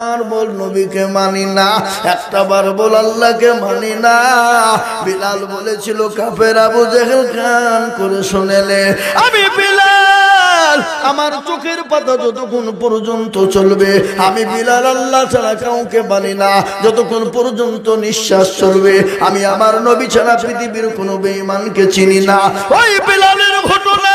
আর বল নবীকে মানি না, একটা বার বল আল্লাহকে মানি না। বিলাল বলেছিল কাফের আবু জেহেল কান করে শুনেলে, আমি বিলাল আমার চোখের পাতা যতক্ষণ পর্যন্ত চলবে আমি বিলাল আল্লাহ ছাড়া কাউকে মানি না। যতক্ষণ পর্যন্ত নিঃশ্বাস চলবে আমি আমার নবী ছাড়া পৃথিবীর কোনো বেঈমানকে চিনি না। ওই বিলালের ঘটনা,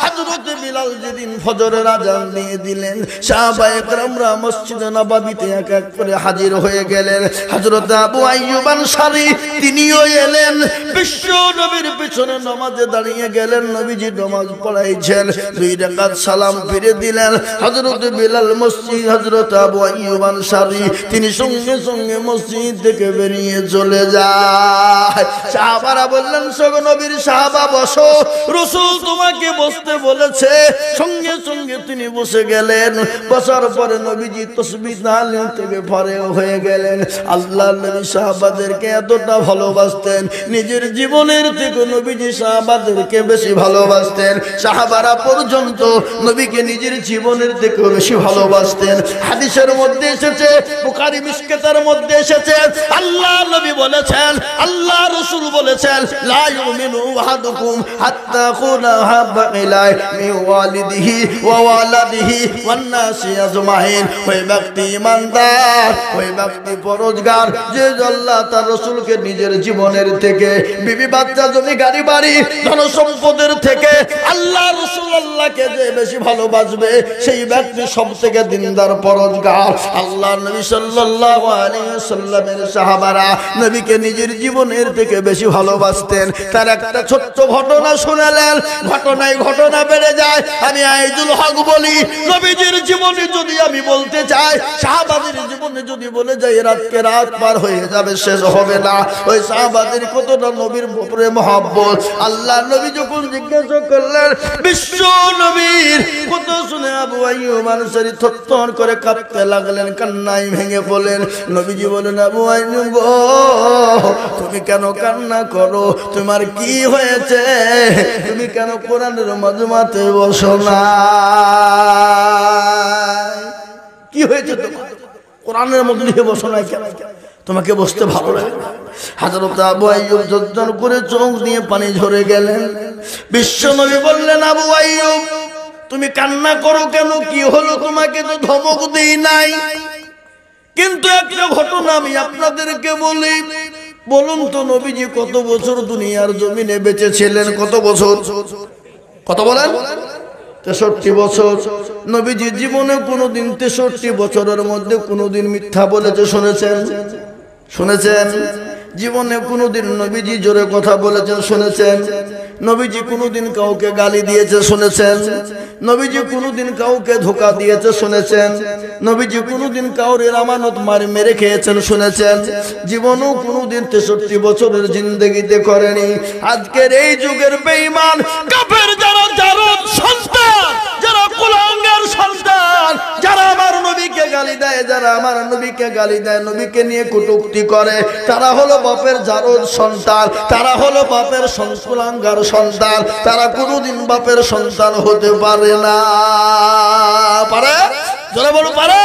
হযরত বিলাল যেদিন ফজরের আযান দিয়ে দিলেন, সাহাবায়ে কেরামরা মসজিদে নববীতে এক এক করে হাজির হয়ে গেলেন। হযরত আবু আইয়ুব আনসারী তিনিও এলেন, বিশ্ব নবীর পিছনে নামাজে দাঁড়িয়ে গেলেন। নবীজি নামাজ পড়াইছেন, দুই রাকাত সালাম ফিরে দিলেন। হযরত বিলাল মসজিদ, হযরত আবু আইয়ুব আনসারী তিনি সঙ্গে সঙ্গে মসজিদ থেকে বেরিয়ে চলে যায়। সাহাবারা বললেন, সগো নবীর সাহাবা বসো, রাসূল তোমাকে বসতে বলেছে। সঙ্গে সঙ্গে তিনি বসে গেলেন। বসার পরে নবীজি তাসবিহ তাহলিল থেকে ফারেগ হয়ে গেলেন। আল্লাহর নবী সাহাবাদেরকে এতটা ভালোবাসতেন, নিজের জীবনের থেকে নবীজি সাহাবাদেরকে বেশি ভালোবাসতেন। সাহাবারা পর্যন্ত নবীকে নিজের জীবনের থেকে বেশি ভালোবাসতেন। হাদিসের মধ্যে এসেছে, বুখারী মিশকাতের মধ্যে এসেছে, আল্লাহ নবী বলেছেন, আল্লাহ রাসূল বলেছেন, লা ইউমিনু আহাদুকুম হাত্তা কুনা হাব্বা ইলাই মিন ওয়ালিদিহি ওয়া ওয়ালাদিহি ওয়ান নাসি আজমাইন। ওই ব্যক্তি ইমানদার, ওই ব্যক্তি পরহেজগার যে আল্লাহ তার রাসূলকে নিজের জীবনের থেকে, বিবি বাচ্চা জমি গাড়ি বাড়ি ধন সম্পদের থেকে আল্লাহ রাসূল আল্লাহকে যে বেশি ভালোবাসবে সেই ব্যক্তি সবথেকে দিনদার পরহেজগার। আল্লাহ নবী সাল্লাল্লাহু আলাইহি ওয়াসাল্লামের সাহাবারা নবীকে নিজের জীবনের থেকে বেশি ভালোবাসতেন। তার একটা ছোট্ট ঘটনা শুনালেন, ঘটনায় ঘটনা বেড়ে যায়। আমি আইজুল হক বলি, নবীজির জীবনে যদি আমি বলতে চাই, সাহাবাদের জীবনে যদি বলে যাই, রাতকে রাত পার হয়ে যাবে, শেষ হবে না। ওই সাহাবাদের কতটা নবীর উপরে মহব্বত। আল্লাহ নবী যখন জিজ্ঞাসা করলেন বিশ্ব নবীর কথা শুনে আবু আইয়ুব আনসারী থরথর করে কাঁপতে লাগলেন, কান্নায় ভেঙে পড়লেন। নবীজি বলেন, আবু আইয়ুব গো, তুমি কেন কান্না করো? তোমার কি হয়েছে? তুমি কেন কোরআনের মাজমাতে বসো না? কি হয়েছে তোমার? কোরআনের মজলিসে বসো না কেন? তোমাকে বসতে ভালো লাগে না? হযরত আবু আইয়ুব যত্ন করে চোখ দিয়ে পানি ঝরে গেলেন। বিশ্ব নবী বললেন, আবু আইয়ুব তুমি কান্না করো কেন? কি হলো? তোমাকে তো ধমক দেই নাই, কিন্তু একটা ঘটনা আমি আপনাদেরকে বলি। বলুন তো, নবীজি কত বছর দুনিয়ার জমিনে বেঁচে ছিলেন? কত বছর? কত বলেন? 63 বছর। নবীজি জীবনে কোনোদিন 63 বছরের মধ্যে কোনোদিন মিথ্যা বলেছে শুনেছেন? শুনেছেন? জীবনে কোনোদিন নবীজি জোরে কথা বলেছেন শুনেছেন? নবীজি কোনোদিন কাউকে গালি দিয়েছে শুনেছেন? নবীজি কোনোদিন কাউকে ধোঁকা দিয়েছে শুনেছেন? নবীজি কোনোদিন কাউরে আমানত মেরে খেয়েছেন শুনেছেন? জীবনেও কোনোদিন 63 বছরের জিন্দেগিতে করেনি। আজকের এই যুগের বেঈমান কাফের যারা, জারদ সন্তান, যারা কুলাঙ্গার সন্তান, যারা আমার নবীকে গালি দেয়, যারা আমার নবীকে গালি দেয়, নবীকে নিয়ে কটূক্তি করে, তারা হলো বাপের জারদ সন্তান, তারা হলো বাপের কুলাঙ্গার সন্তান। তারা কোনোদিন বাপের সন্তান হতে পারে না। পারে? জোরে বলো, পারে?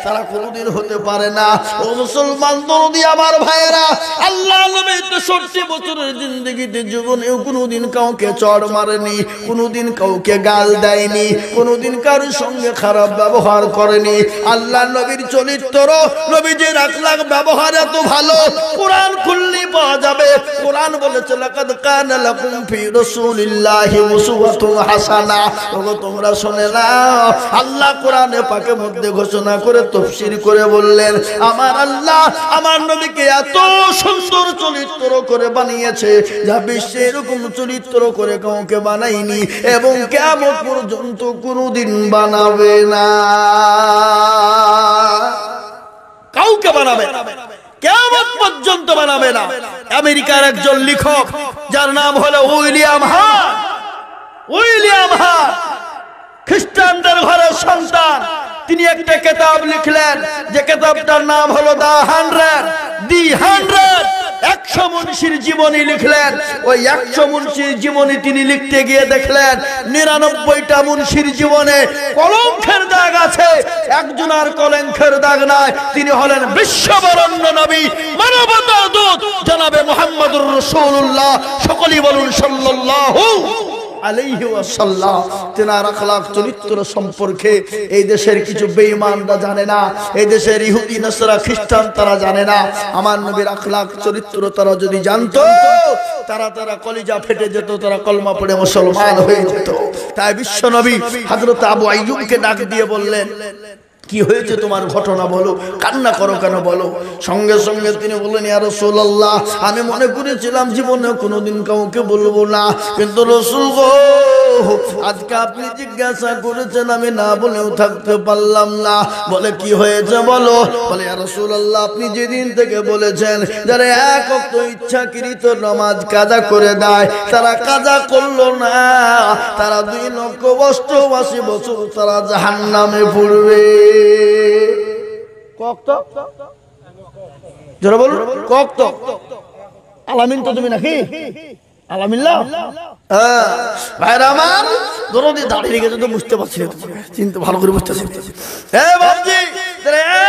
তারা কোনোদিন হতে পারে না। ও মুসলমান দরদি আমার ভাইয়েরা, আল্লাহ নবী 63 বছরের জিন্দেগিতে জীবনেও কোনোদিন কাউকে চড় মারেনি, কোনোদিন কাউকে গাল দেয়নি, কোনোদিন কারোর সঙ্গে খারাপ ব্যবহার করেনি। আল্লাহ নবীর চরিত্র, নবীজির আখলাক ব্যবহার এত ভালো, কোরআন খুললেই পাওয়া যাবে। কোরআন বলেছে, লাকাদ কানা লাকুম ফি রাসূলিল্লাহি উসওয়াতুন হাসানা। ওগো তোমরা শুনে নাও, আল্লাহ কোরআনে পাকের মধ্যে ঘোষণা করে তাফসীর করে বললেন, আমার আল্লাহ আমার নবীকে এত সুন্দর চরিত্র করে বানিয়েছে যা বিশ্বে এরকম চরিত্র করে কাউকে বানায়নি এবং কিয়ামত পর্যন্ত কোনোদিন বানাবে না। কাউকে বানাবে না, কিয়ামত পর্যন্ত বানাবে না। আমেরিকার একজন লেখক যার নাম হলো উইলিয়াম হার্ট, উইলিয়াম হার্ট খ্রিস্টানদের ঘরের সন্তান। তিনি একটা কিতাব লিখলেন, যে কিতাবটার নাম হলো দ্য 100 100 মুন্সির জীবনী লিখলেন। ওই 100 মুন্সির জীবনী তিনি লিখতে গিয়ে দেখলেন 99টা মুন্সির জীবনে কলঙ্কের দাগ আছে, একজন আর কলঙ্কের দাগ নাই। তিনি হলেন বিশ্ববরেণ্য নবী, মানবতার দূত জনাবে মুহাম্মদুর রাসূলুল্লাহ। সকলেই বলুন সাল্লাল্লাহু আলাইহি ওয়াসাল্লাম। তেনার আখলাক চরিত্র সম্পর্কে এই দেশের কিছু বেঈমানরা জানে না, এই দেশের ইহুদি নাসারা খ্রিস্টান তারা জানে না। আমার নবীর আখলাক চরিত্র তারা যদি জানতো, তারা কলিজা ফেটে যেত, তারা কলমা পড়ে মুসলমান হয়ে যেত। তাই বিশ্ব নবী হযরত আবু আইয়ুবকে ডাক দিয়ে বললেন, কি হয়েছে তোমার ঘটনা বলো, কান্না করো কেন বলো। সঙ্গে সঙ্গে তিনি বললেন, ইয়া রাসূলুল্লাহ, আমি মনে করেছিলাম জীবনে কোনোদিন কাউকে বলবো না, কিন্তু রাসূল গো, আজকে আপনি জিজ্ঞাসা করেছেন, আমি না বলেও থাকতে পারলাম না। বলে কি হয়েছে বলো। বলে ইয়া রাসূলুল্লাহ, আপনি যেদিন থেকে বলেছেন যারা এক ওয়াক্ত ইচ্ছাকৃত নামাজ কাজা করে দেয়, তারা কাজা করলো না, তারা 2,88 বছর তারা জাহান্নামে পড়বে। যারা বলুন কক আলামিন তো তুমি নাকি আলামিল্লাহ। ভাইরা আমার দরদি দাঁড়িয়ে গেছে তো বুঝতে পারছি, চিন্তা ভালো করে বুঝতেছি। হ্যাঁ বাবজি,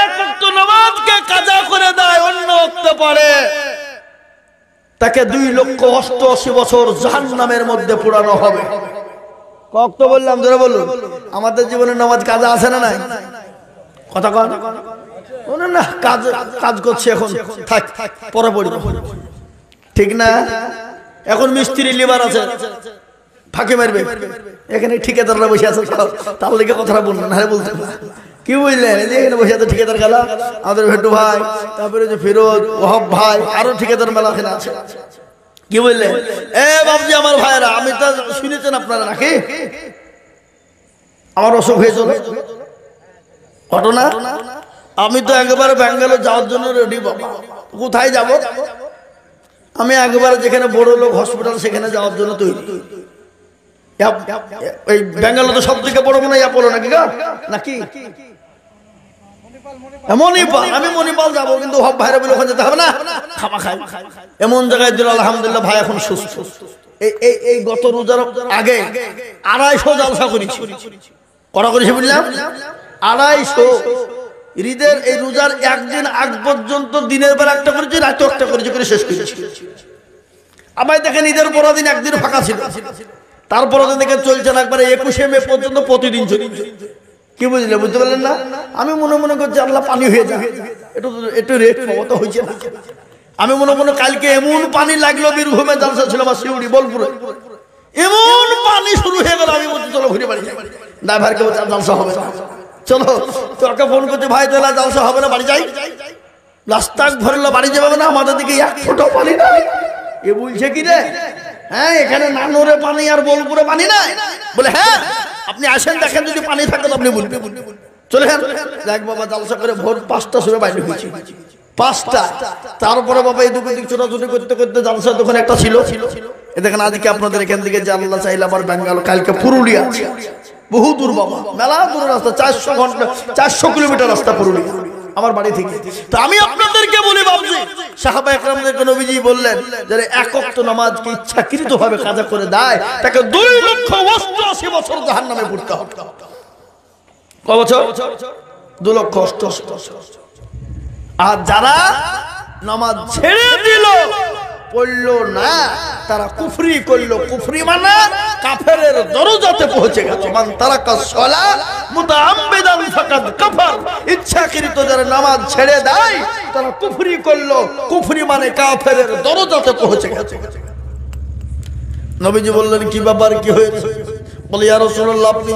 এক ওয়াক্ত নামাজকে কাজা করে দেয়, অন্য ওয়াক্ত পড়ে, তাকে 2,88 বছর জাহান্নামের মধ্যে পোড়ানো হবে। কক তো বললাম, যারা বলুন আমাদের জীবনে নামাজ কাজা আছে না নাই? কথা কন না, কাজ কাজ করছে এখন, থাক পরে পড়ব, ঠিক না? এখন মিস্ত্রি লেবার আছে, ফাঁকি মারবে, এখানে ঠিকাদাররা বসে আছে, তার লেগে কথাটা বললেন, হ্যাঁ বলতে কি বুঝলেন? এই যে এখানে বসে আছে ঠিকাদার গেলা, আমাদের ভেটু ভাই, তারপরে যে ফিরোজ, ওহাব ভাই, আরো ঠিকাদার মেলা এখানে আছে। কি বুঝলেন? এ বাবজি আমার ভাইরা, আমি তো শুনেছেন আপনারা নাকি আমার অসুখ হয়েছিল ঘটনা। আমি তো একেবারে ব্যাঙ্গালোর যাওয়ার জন্য রেডি। বাবা কোথায় যাব? আমি একেবারে যেখানে বড় লোক হসপিটাল সেখানে যাওয়ার জন্য তৈরি। এই ব্যাঙ্গালোর তো সব থেকে বড় মনে হয় অ্যাপোলো নাকি নাকি মণিপাল। আমি মণিপাল যাবো, কিন্তু হব ভাইরা বলে ওখানে যেতে হবে না, খামা খাই। এমন জায়গায় দিল আলহামদুলিল্লাহ, ভাই এখন সুস্থ। এই গত রোজার আগে 250 জালসা করেছি। করা করেছি বুঝলাম, 250। ঈদের এই রোজার একদিন আগ পর্যন্ত দিনের বেলা একটা করেছি, রাতে একটা করেছি, করে শেষ করেছি। আবার দেখেন ঈদের পরের দিন একদিন ফাঁকা ছিল, তারপরে দেখেন চলছে না, একবারে 21শে মে পর্যন্ত প্রতিদিন চলছে। কি বুঝলে? বুঝতে পারলেন না? আমি মনে করছি আল্লাহ পানি হয়ে যায়, একটু রেট ক্ষমতা হয়েছে না। আমি মনে কালকে এমন পানি লাগলো, বীরভূমে জালসা ছিল আমার শিউড়ি বোলপুরে, এমন পানি শুরু হয়ে গেল, আমি বলছি চলো ঘুরে বাড়ি যাই। ড্রাইভারকে বলছি জালসা হবে না, চলো। তোকে ফোন করতে, ভাই তাহলে জালসা হবে না, বাড়ি যাই। রাস্তা ভরলো, বাড়ি যাবে না, আমাদের দিকে 1 ফোঁটা পানি নাই। এ বলছে কি রে, হ্যাঁ এখানে নানুরে পানি আর বোলপুরে পানি নাই? বলে হ্যাঁ, আপনি আসেন দেখেন, যদি পানি থাকে তো আপনি বলবেন। চলে দেখ বাবা, জালসা করে ভোর 5টার সময় বাইরে হয়েছি, 5টা। তারপরে বাবা এই দুপুর দিক ছোটাছুটি করতে করতে জালসার দোকানে একটা ছিল। এ দেখেন আজকে আপনাদের এখান থেকে যে আল্লাহ চাইলে আবার বেঙ্গাল, কালকে পুরুলিয়া, বহু দূর বাবা, মেলা দূর রাস্তা, 400 কিলোমিটার রাস্তা পুরুলিয়া আমার বাড়ি থেকে। তো আমি আপনাদেরকে বলি বাবজি, সাহাবা একরামদেরকে নবীজি বললেন যারা এক ওয়াক্ত নামাজকে ইচ্ছাকৃত ভাবে কাজা করে দেয়, তাকে 2,88 বছর জাহান্নামে পড়তে হবে। কত বছর? 2,88,000। আর যারা নামাজ ছেড়ে দিল, পড়লো না, তারা কুফরি করলো। কুফরি মানে কাফেরের দরজাতে পৌঁছে গেল। মান তারাকা সালাত মুতাআম্মিদান ফাকাদ কাফার। ইচ্ছাকৃত যারা নামাজ ছেড়ে দেয় তারা কুফরি করলো। কুফরি মানে কাফেরের দরজাতে পৌঁছে গেছে। নবীজি বললেন কি ব্যাপার, কি হয়েছে? বলে ইয়া রাসূলুল্লাহ, আপনি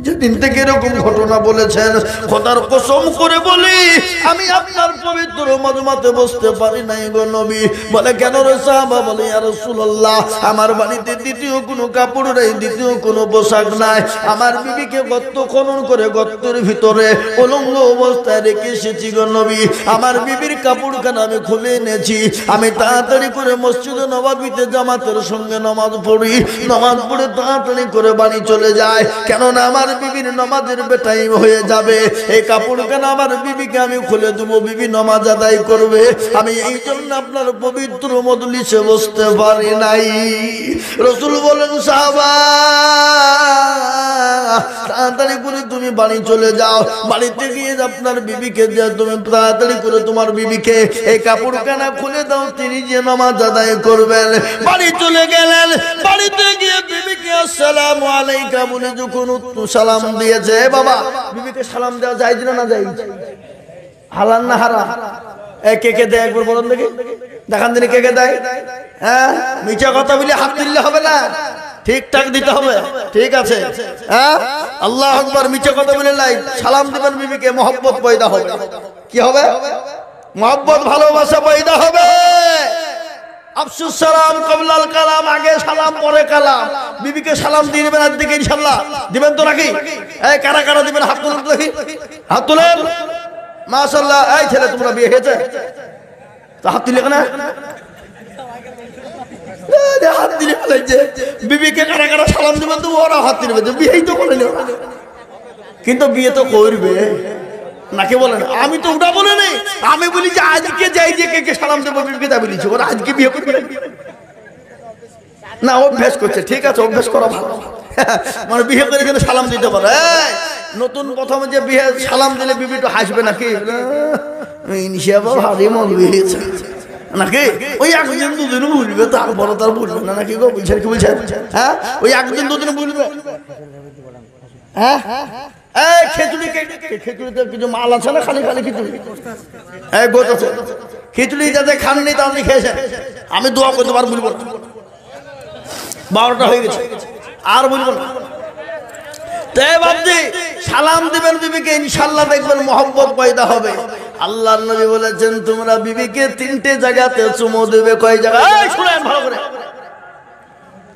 যেদিন থেকে এরকম ঘটনা বলেছেন, খোদার কসম করে বলি আমি আপনার পবিত্র মজমাতে বসতে পারি নাই গো নবী। বলে কেন রে সাহাবা? বলে ইয়া রাসূলুল্লাহ, আমার বাড়িতে দ্বিতীয় কোনো কাপড় নাই, দ্বিতীয় কোনো পোশাক নাই। আমার বিবিকে গর্ত খনন করে গর্তের ভিতরে উলঙ্গ অবস্থায় রেখে এসেছি গো নবী। আমার বিবির কাপড়খানা আমি খুলে এনেছি। আমি তাড়াতাড়ি করে মসজিদে নববীতে জামাতের সঙ্গে নামাজ পড়ি, নামাজ পড়ে তাড়াতাড়ি করে বাড়ি চলে যায়। কেননা আমার আমার বিবির নামাজের টাইম হয়ে যাবে, এই কাপড়খানা আমার বিবিকে আমি খুলে দেবো, বিবি নামাজ আদায় করবে। আমি এই জন্য আপনার পবিত্র মজলিসে বসতে পারি নাই। রাসূল বলেন, সাহাবা তাড়াতাড়ি করে তুমি বাড়ি চলে যাও, বাড়িতে গিয়ে আপনার বিবিকে দিয়ে তুমি তাড়াতাড়ি করে তোমার বিবিকে এই কাপড়খানা খুলে দাও, তিনি যে নামাজ আদায় করবেন। বাড়ি চলে গেলেন, বাড়িতে গিয়ে বিবিকে আসসালামু আলাইকা বলে যখন সালাম দিয়েছে, বাবা বিবিকে সালাম দেওয়া যায় না যায়? হালাল না হারাম? কে কে দেয় একবার বলুন দেখি, দেখান দিনে কে কে দেয়? হ্যাঁ, মিথ্যা কথা বলে হাত দিলে হবে না, ঠিকঠাক দিতে হবে। ঠিক আছে, হ্যাঁ, আল্লাহু আকবার। মিথ্যা কথা বলে লাই সালাম দিবেন বিবিকে, মহব্বত পয়দা হবে। কি হবে? মহব্বত, ভালোবাসা পয়দা হবে। আফসুস সালাম কবলাল কালাম, আগে সালাম পরে কালাম। বিবিকে সালাম দিয়ে দিবেন আজ থেকে ইনশাআল্লাহ। দিবেন তো নাকি? এই কারা কারা দিবেন হাত তুলেন দেখি, হাত তুলেন। মাশাআল্লাহ। এই ছেলে তোমরা বিয়ে হয়েছে তো হাত তুলে কেন? হাত দিলে ফেলেছে। বিবিকে কারা কারা সালাম দিবেন তো ওরা হাত দিবে, বিয়েই তো করে নেই, কিন্তু বিয়ে তো করবে নাকি বলেন? আমি তো ওটা বলে নেই, আমি বলি যে আজকে যাই যে কে কে সালাম দেবো বিবিকে তা বলেছি, ওরা আজকে বিয়ে করবে না, অভ্যাস করছে। ঠিক আছে, অভ্যাস করা ভালো, মানে বিয়ে করে কিন্তু সালাম দিতে পারে। নতুন প্রথমে যে বিয়ে সালাম দিলে বিবি তো হাসবে নাকি, ভারী মন বিয়েছে নাকি, ওই একদিন দুদিন বুঝবে, তারপরে তার বুঝবে না নাকি গো? বলছেন কি বলছেন? হ্যাঁ, ওই একদিন দুদিন বুঝবে। হ্যাঁ, খিচুড়িতে কিছু মাল আছে না? খালি খালি খিচুড়ি, গোছ আছে। খিচুড়ি যাতে খাননি তা আপনি খেয়েছেন, আমি দোয়া করতে পার বলবো। 12টা হয়ে গেছে, আর বলবো না। তাই ভাবছি সালাম দিবেন বিবিকে, ইনশাআল্লাহ দেখবেন মহব্বত পয়দা হবে। আল্লাহর নবী বলেছেন, তোমরা বিবিকে 3টে জায়গাতে চুমু দেবে। কয় জায়গায়? শুনেন ভালো করে,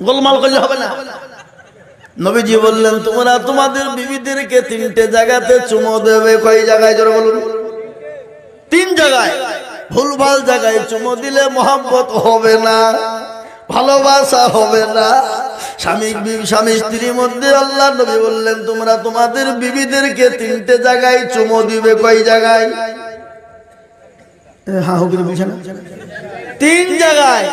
গোলমাল করলে হবে না। নবীজি বললেন, তোমরা তোমাদের বিবিদেরকে 3টে জায়গাতে চুমু দেবে। কয় জায়গায়? জোরে বলুন। 3 জায়গায়। ভুলভাল জায়গায় চুমু দিলে মহব্বত হবে না, ভালোবাসা হবে না। স্বামী স্ত্রীর মধ্যে আল্লাহ নবী বললেন, তোমরা তোমাদের বিবিদেরকে 3টে জায়গায় চুমু দিবে। কয় জায়গায়? 3 জায়গায়।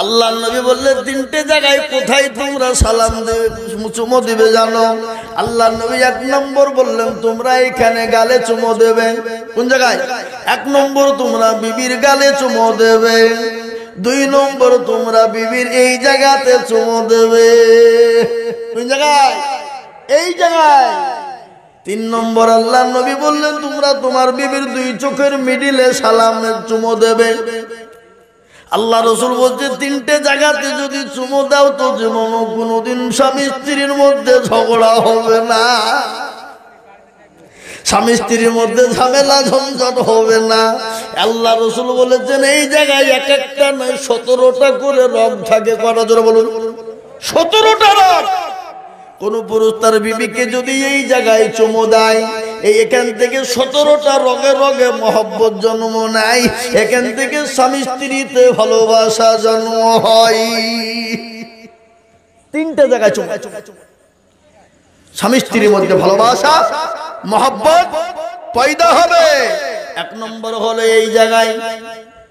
আল্লাহ নবী বললেন 3টে জায়গায়। কোথায় তোমরা সালাম দেবে, চুমু দিবে জানো? আল্লাহ নবী 1 নম্বর বললেন, তোমরা এখানে গালে চুমু দেবে। কোন জায়গায়? 1 নম্বর তোমরা বিবির গালে চুমু দেবে। 2 নম্বর তোমরা বিবির এই জায়গাতে চুমু দেবে। কোন জায়গায়? এই জায়গায়। 3 নম্বর আল্লাহ নবী বললেন, তোমরা তোমার বিবির 2 চোখের মিডিলে সালামের চুমু দেবে। আল্লাহ রাসূল বলছে, 3টে জায়গাতে যদি চুমু দাও তো জীবনে কোনোদিন স্বামী স্ত্রীর মধ্যে ঝগড়া হবে না, স্বামী স্ত্রীর মধ্যে ঝামেলা ঝঞ্ঝট হবে না। আল্লাহ রাসূল বলেছেন, এই জায়গায় এক একটা নয় 17টা করে রগ থাকে। কটা? জোরে বলুন। 17টা রগ। কোন পুরুষ তার বিবিকে যদি এই জায়গায় চুমু দেয়, এখান থেকে 17টা রগে রগে মহব্বত জন্ম নেয়, এখান থেকে স্বামী স্ত্রীতে ভালোবাসা জন্ম হয়। 3টে জায়গায় চুমু, স্বামী স্ত্রীর মধ্যে ভালোবাসা মহব্বত পয়দা হবে। 1 নম্বর হলো এই জায়গায়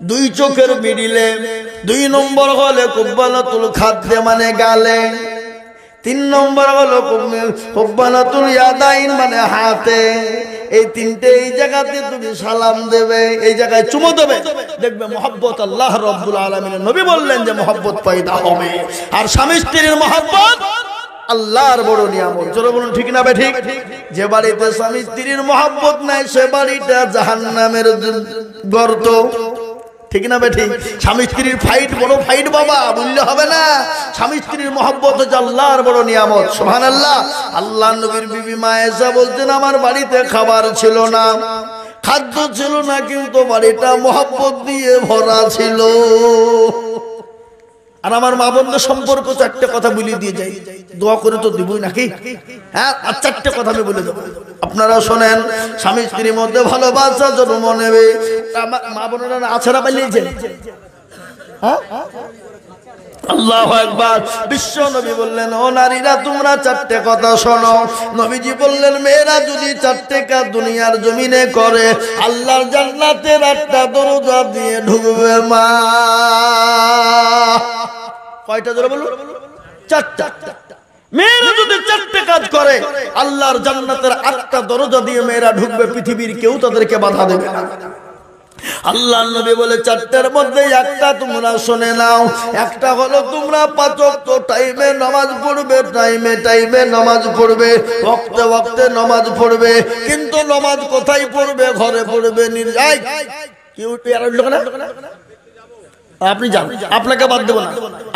2 চোখের মিডিলে। 2 নম্বর হলে কুব্বালাতুল খাদ্দে মানে গালে। 3 নম্বর হলো কুব্বালাতুল ইয়াদাইন মানে হাতে। এই 3টে এই জায়গাতে তুমি সালাম দেবে, এই জায়গায় চুমু দেবে, দেখবে মহব্বত আল্লাহ রাব্বুল আলামিনের নবী বললেন যে মহব্বত পয়দা হবে। আর স্বামী স্ত্রীর মহব্বত আল্লাহর বড় নিয়ামত। জোরে বলুন ঠিক না বেঠিক? যে বাড়িতে স্বামী স্ত্রীর মহব্বত নাই সে বাড়িটা জাহান্নামের গর্ত। ঠিক না বেঠিক? স্বামী স্ত্রীর ফাইট বড় ফাইট বাবা, বললে হবে না। স্বামী স্ত্রীর মহব্বত হচ্ছে আল্লাহর বড় নিয়ামত। সুবহানাল্লাহ। আল্লাহ নবীর বিবি মা আয়েশা বলতেন, আমার বাড়িতে খাবার ছিল না, খাদ্য ছিল না, কিন্তু বাড়িটা মহব্বত দিয়ে ভরা ছিল। আর আমার মা বোনদের সম্পর্ক 4টে কথা বলে দিয়ে যাই, দোয়া করে তো দিবই নাকি? হ্যাঁ, আর 4টে কথা আমি বলে দেবো, আপনারা শোনেন। স্বামী স্ত্রীর মধ্যে ভালোবাসা জন্ম নেবে। মা বোনেরা আছে না? পালিয়েছেন? হ্যাঁ, আল্লাহু আকবার। বিশ্ব নবী বললেন, ও নারীরা তোমরা চারটে কথা শোনো। নবীজি বললেন, মেয়েরা যদি চারটে কাজ দুনিয়ার জমিনে করে, আল্লাহর জান্নাতের একটা দরজা দিয়ে ঢুকবে মা। কয়টা জোরে বলুন? চারটা। মেয়েরা যদি চারটে কাজ করে, আল্লাহর জান্নাতের একটা দরজা দিয়ে মেয়েরা ঢুকবে, পৃথিবীর কেউ তাদেরকে বাধা দেবে না। আল্লাহর নবী বলে, চারটার মধ্যে একটা তোমরা শুনে নাও। একটা হলো তোমরা 5 ওয়াক্ত টাইমে নামাজ পড়বে, টাইমে টাইমে নামাজ পড়বে, ওয়াক্তে ওয়াক্তে নামাজ পড়বে। কিন্তু নামাজ কোথায় পড়বে? ঘরে পড়বে। নির্জাই কি উঠে আর লোক না, আপনি যান, আপনাকে বাদ দেব না,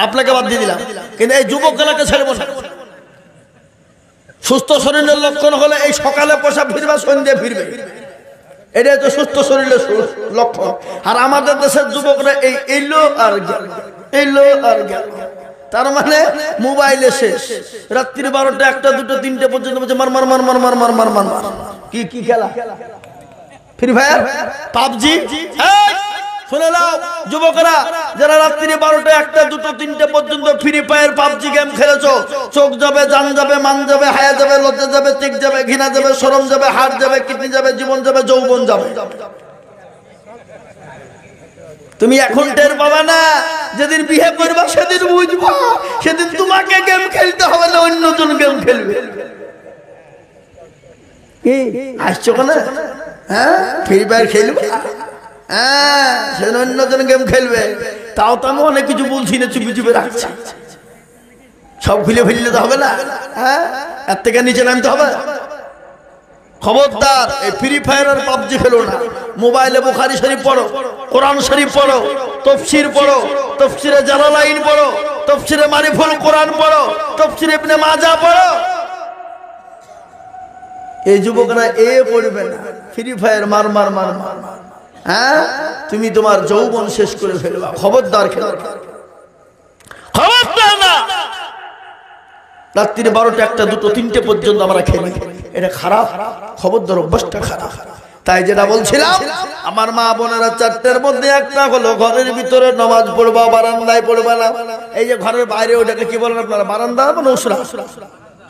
আপনাকে বাদ দিয়ে দিলাম। কিন্তু এই যুবকগুলোকে ছেড়ে বসে। সুস্থ শরীরের লক্ষণ হলে এই সকালে পোশাক ফিরবে, সন্ধ্যে ফিরবে, এটাই তো সুস্থ শরীরের লক্ষণ। আর আমাদের দেশের যুবকরা এই এলো আর গেল, এলো আর গেল। তার মানে মোবাইলে শেষ। রাত্রি 12টা 1টা 2টা 3টে পর্যন্ত বলছে মার মার মার মার মার মার মার মার মার। কি কি খেলা? Free fire, PUBG. শুনে নাও যুবকরা, যারা রাত্রি 12টা 1টা 2টা 3টে পর্যন্ত ফ্রি ফায়ার পাবজি গেম খেলেছো, চোখ যাবে, জান যাবে, মান যাবে, হায়া যাবে, লজ্জা যাবে, তিক যাবে, ঘৃণা যাবে, শরম যাবে, হাড় যাবে, কিডনি যাবে, জীবন যাবে, যৌবন যাবে। তুমি এখন টের পাবে না, যেদিন বিয়ে করবা সেদিন বুঝবা। সেদিন তোমাকে গেম খেলতে হবে না, অন্যজন গেম খেলবে। কি আসছো কেন? হ্যাঁ, ফ্রি ফায়ার খেলবে, হ্যাঁ, সে অন্যজন গেম খেলবে। তাও তো আমি অনেক কিছু বলছি না, চুপি চুপি রাখছি। সব খুলে ফেললে তো হবে না, হ্যাঁ, এর থেকে নিচে নামতে হবে। খবরদার, এই ফ্রি ফায়ার আর পাবজি খেলো না। মোবাইলে বুখারী শরীফ পড়ো, কোরআন শরীফ পড়ো, তাফসীর পড়ো, তাফসীরে জালালাইন পড়ো, তাফসীরে মারিফুল কোরআন পড়ো, তাফসীরে ইবনে মাজাহ পড়ো। এই যুবকরা এ পড়বে না, ফ্রি ফায়ার মার মার মার মার। হ্যাঁ, তুমি তোমার যৌবন শেষ করে ফেলবা। খবরদার খেলো, খবরদার না। রাত্রি 12টা 1টা 2টো 3টে পর্যন্ত আমরা খেলি, এটা খারাপ। খবরদার, অভ্যাসটা খারাপ। তাই যেটা বলছিলাম, আমার মা বোনেরা, চারটের মধ্যে একটা হলো ঘরের ভিতরে নামাজ পড়বা, বারান্দায় পড়বা না। এই যে ঘরের বাইরে, ওটাকে কি বলেন আপনারা? বারান্দা না নৌসরা?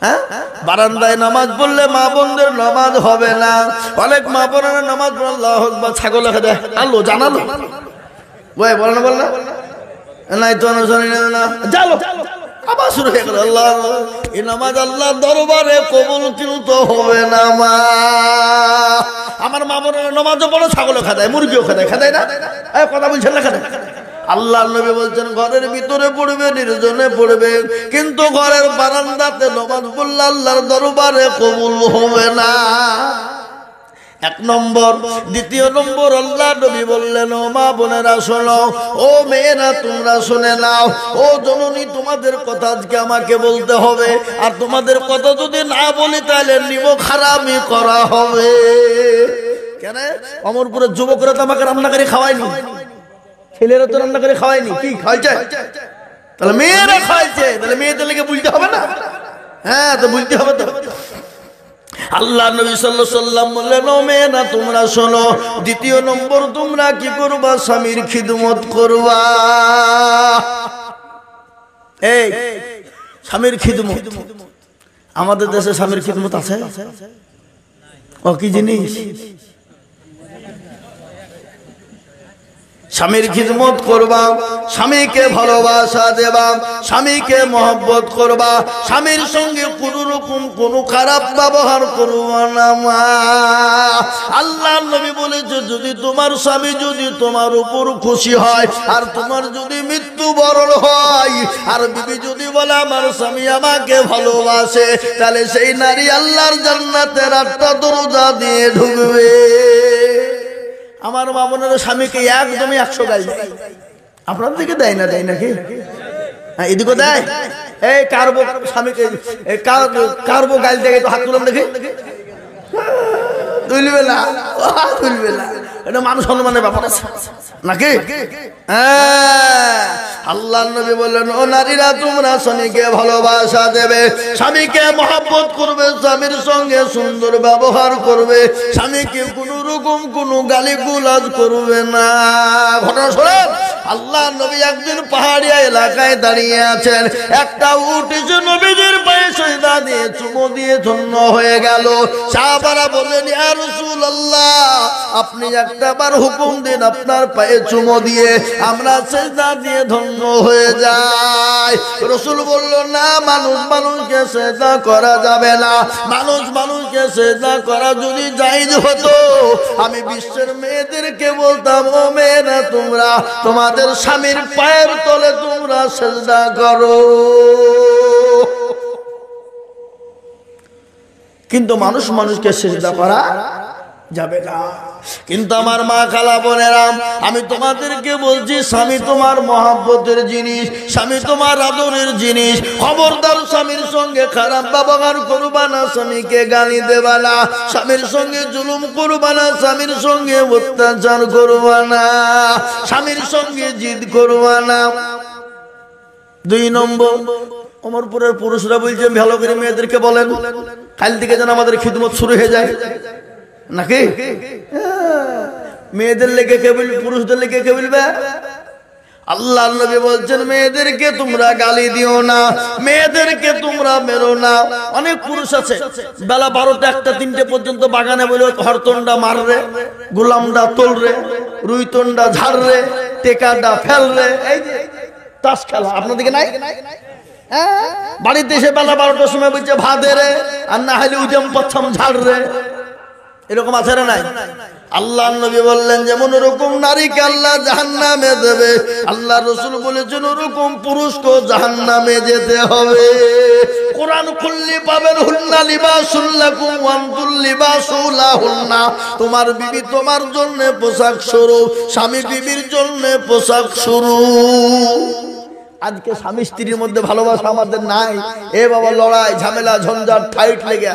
হ্যাঁ, বারান্দায় নামাজ পড়লে মা বোনদের নামাজ হবে না। অনেক মা বোনেরা নামাজ পড়ে আল্লাহু আকবার ছাগল রেখে দেয়। আল্লাহ জানালো ওই বলে না, বল না, নাই তো জানি না, জানো আবার শুরু হয়ে গেল। আল্লাহ, এই নামাজ আল্লাহ দরবারে কবুল কিন্তু হবে না। মা, আমার মা বোনেরা নামাজও পড়ে, ছাগলও খাদায়, মুরগিও খাদায়, খাদায় না? কথা বলছেন না? খাদায়। আল্লাহর নবী বলছেন, ঘরের ভিতরে পড়বে, নির্জনে পড়বে, কিন্তু ঘরের বারান্দাতে নামাজ পড়লে আল্লাহর দরবারে কবুল হবে না। 1 নম্বর। দ্বিতীয় নম্বর, আল্লাহ নবী বললেন, ও মা বোনেরা শোনো, ও মেয়েরা তোমরা শুনে নাও। ও জননী, তোমাদের কথা আজকে আমাকে বলতে হবে। আর তোমাদের কথা যদি না বলি তাহলে নিব খারামি করা হবে। কেন? অমরপুরের যুবকরা তো আমাকে রান্না করে খাওয়ায়নি, ছেলেরা তো রান্না করে খাওয়ায়নি। কি খাইছে? তাহলে মেয়েরা খাইছে, তাহলে মেয়েদের লেগে বুঝতে হবে না? হ্যাঁ, তো বুঝতে হবে তো। আল্লাহ নবী সাল্লাল্লাহু আলাইহি ওয়াসাল্লাম বললেন, ও মেয়েরা তোমরা শোনো, দ্বিতীয় নম্বর তোমরা কি করবা? স্বামীর খিদমত করবা। এই স্বামীর খিদমত, আমাদের দেশে স্বামীর খিদমত আছে? ও কি জিনিস? স্বামীর খিদমত করবা, স্বামীকে ভালোবাসা দেবা, স্বামীকে মহব্বত করবা, স্বামীর সঙ্গে কোনো রকম কোনো খারাপ ব্যবহার করবা না। মা, আল্লাহর নবী বলেছে, যদি তোমার স্বামী যদি তোমার উপর খুশি হয়, আর তোমার যদি মৃত্যুবরণ হয়, আর বিবি যদি বলে আমার স্বামী আমাকে ভালোবাসে, তাহলে সেই নারী আল্লাহর জান্নাতের একটা দরজা দিয়ে ঢুকবে। আমার মা বোনেরা স্বামীকে একদমই 100 গাল দেয়। আপনাদের দিকে দেয় না? দেয় নাকি? হ্যাঁ, এদিকে দেয়। এই কারবো স্বামীকে, কারবো গাল দেয়, তো হাত তুলাম দেখি। তুলবে না, তুলবে না। এটা মান সম্মানের ব্যাপার আছে নাকি? আল্লাহর নবী বললেন, ও নারীরা তোমরা স্বামীকে ভালোবাসা দেবে, স্বামীকে মহব্বত করবে, স্বামীর সঙ্গে সুন্দর ব্যবহার করবে, স্বামীকে কোন রকম কোন গালিগালাজ করবে না। ঘটনা শোনেন, আল্লাহর নবী একদিন পাহাড়ি এলাকায় দাঁড়িয়ে আছেন, একটা উট এসে নবীজির পায়ে সিজদা দিয়ে চুমো দিয়ে ধন্য হয়ে গেল। সাহাবারা বললেন, ইয়া রাসূলুল্লাহ, আপনি একটাবার হুকুম দিন, আপনার পায়ে চুমো দিয়ে আমরা সিজদা দিয়ে ধন্য হয়ে যাই। রাসূল বলল, না, মানুষ মানুষকে সিজদা করা যাবে না। মানুষ মানুষকে সিজদা করা যদি জায়েজ হতো, আমি বিশ্বের মেয়েদেরকে বলতাম, ও মেয়েরা, তোমরা তোমাদের স্বামীর পায়ের তলে তোমরা সিজদা করো। কিন্তু মানুষ মানুষকে সিজদা করা যাবে না। কিন্তু আমার মা খালা বোনেরা, আমি তোমাদেরকে বলছি, স্বামী তোমার মহব্বতের জিনিস, স্বামী তোমার আদরের জিনিস। খবরদার স্বামীর সঙ্গে খারাপ ব্যবহার করবা না, স্বামীকে গালি দেবা না, স্বামীর সঙ্গে জুলুম করবা না, স্বামীর সঙ্গে অত্যাচার করবা না, স্বামীর সঙ্গে জিদ করবা না। 2 নম্বর, অমরপুরের পুরুষরা বলছেন, ভালো করে মেয়েদেরকে বলেন, কাল থেকে যেন আমাদের খিদমত শুরু হয়ে যায় নাকি? মেয়েদের লেগে কে বলবে, পুরুষদের লেগে কে বলবে? আল্লাহর নবী বলছেন, মেয়েদেরকে তোমরা গালি দিও না, মেয়েদেরকে তোমরা মেরো না। অনেক পুরুষ আছে বেলা 12টা 1টা 3টে পর্যন্ত বাগানে বলে হরতনডা মাররে, গোলামডা তোলরে, রুইতনডা ঝাড়রে, টেকাডা ফেলরে। এই যে তাস খেলা আপনাদেরকে নাই? বাড়িতে এসে বেলা 12টার সময় বলছে ভাদে রে, আর না হলে উজাম পচ্ছম ঝাড়রে। এরকম আছে না নাই? আল্লাহ নবী বললেন, যেমন ওরকম নারীকে আল্লাহ জাহান্নামে দেবে, আল্লাহ রাসূল বলেছেন ওরকম পুরুষকে জাহান্নামে যেতে হবে। কোরআন খুললে পাবেন, হুন্না লিবাসুল লাকুম ওয়া আনতুম লিবাসুল লাহুন্না। তোমার বিবি তোমার জন্য পোশাক স্বরূপ, স্বামী বিবির জন্য পোশাক স্বরূপ। আজকে স্বামী স্ত্রীর মধ্যে ভালোবাসা আমাদের নাই। এ বাবা, লড়াই ঝামেলা ঝঞ্ঝাট ফাইট লেগে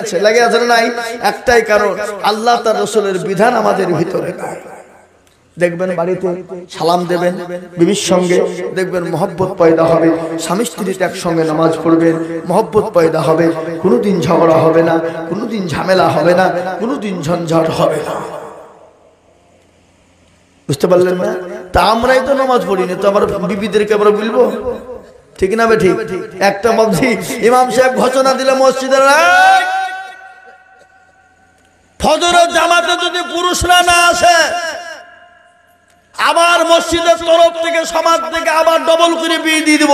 আছে না নাই? একটাই কারণ, আল্লাহ তার রাসূলের বিধান আমাদের ভিতরে নাই। দেখবেন বাড়িতে সালাম দেবেন বিবির সঙ্গে, দেখবেন মহব্বত পয়দা হবে। স্বামী স্ত্রীতে একসঙ্গে নামাজ পড়বেন, মহব্বত পয়দা হবে। কোনোদিন ঝগড়া হবে না, কোনোদিন ঝামেলা হবে না, কোনোদিন ঝঞ্ঝাট হবে না। বুঝতে পারলেন না? তা আমরাই তো নামাজ পড়ি না, তো আবার বিবিদেরকে আমরা বলবো? ঠিক না? ঠিক। একটা ভাবছি, ইমাম সাহেব ঘোষণা দিলে মসজিদের, ফজরের জামাতে যদি পুরুষরা না আসে, আবার মসজিদের তরফ থেকে সমাজ থেকে আবার ডবল করে বিয়ে দিয়ে দিব।